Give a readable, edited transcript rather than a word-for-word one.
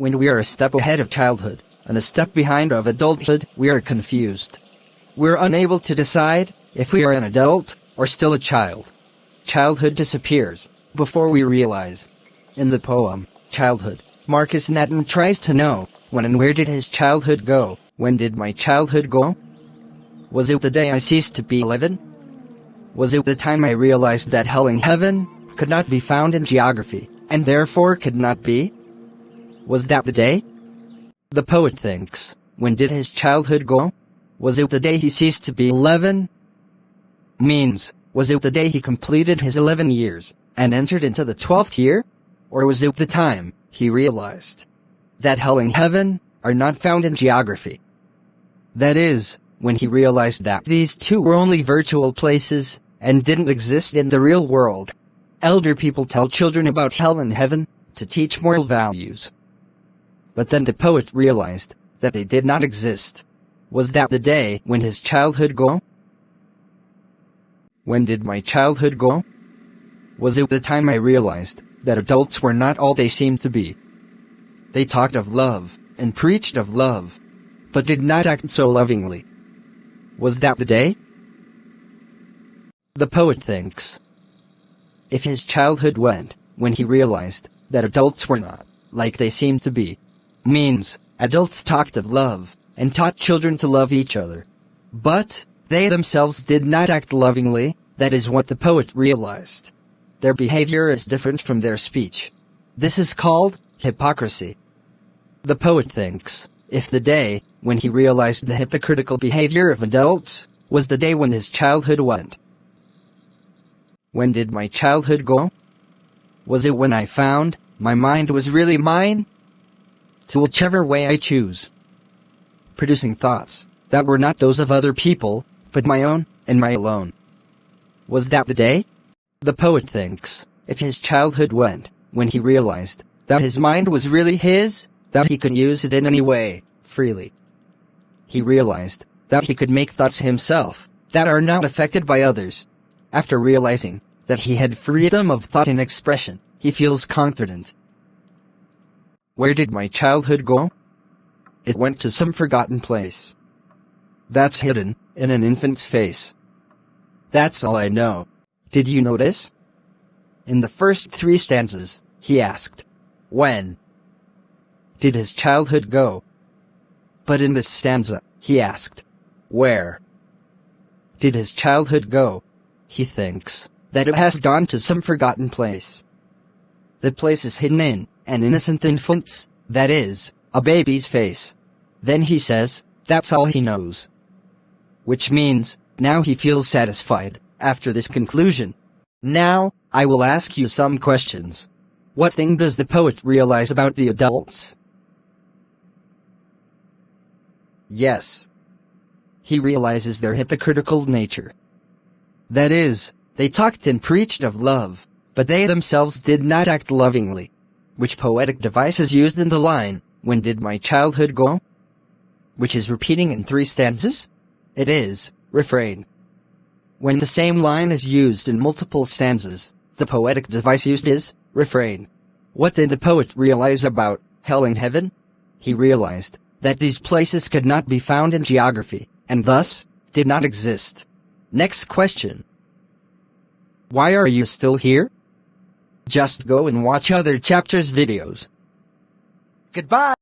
When we are a step ahead of childhood, and a step behind of adulthood, we are confused. We're unable to decide if we are an adult or still a child. Childhood disappears before we realize. In the poem, Childhood, Marcus Natton tries to know, when and where did his childhood go? When did my childhood go? Was it the day I ceased to be 11? Was it the time I realized that hell and heaven could not be found in geography, and therefore could not be? Was that the day? The poet thinks, when did his childhood go? Was it the day he ceased to be 11? Means, was it the day he completed his 11 years, and entered into the 12th year? Or was it the time he realized that hell and heaven are not found in geography? That is, when he realized that these two were only virtual places, and didn't exist in the real world. Elder people tell children about hell and heaven to teach moral values. But then the poet realized that they did not exist. Was that the day when his childhood go? When did my childhood go? Was it the time I realized that adults were not all they seemed to be? They talked of love, and preached of love, but did not act so lovingly. Was that the day? The poet thinks, if his childhood went when he realized that adults were not like they seemed to be, means adults talked of love and taught children to love each other, but they themselves did not act lovingly. That is what the poet realized. Their behavior is different from their speech. This is called hypocrisy. The poet thinks, if the day when he realized the hypocritical behavior of adults was the day when his childhood went. When did my childhood go? Was it when I found my mind was really mine? To whichever way I choose. Producing thoughts that were not those of other people, but my own, and my alone. Was that the day? The poet thinks, if his childhood went when he realized that his mind was really his, that he could use it in any way, freely. He realized that he could make thoughts himself that are not affected by others. After realizing that he had freedom of thought and expression, he feels confident. Where did my childhood go? It went to some forgotten place. That's hidden in an infant's face. That's all I know. Did you notice? In the first 3 stanzas, he asked, when did his childhood go? But in this stanza, he asked, where did his childhood go? He thinks that it has gone to some forgotten place. The place is hidden in an innocent infant's, that is, a baby's face. Then he says, that's all he knows. Which means, now he feels satisfied, after this conclusion. Now, I will ask you some questions. What thing does the poet realize about the adults? Yes. He realizes their hypocritical nature. That is, they talked and preached of love, but they themselves did not act lovingly. Which poetic device is used in the line, when did my childhood go? Which is repeating in 3 stanzas? It is, refrain. When the same line is used in multiple stanzas, the poetic device used is, refrain. What did the poet realize about hell and heaven? He realized that these places could not be found in geography, and thus, did not exist. Next question. Why are you still here? Just go and watch other chapters' videos. Goodbye!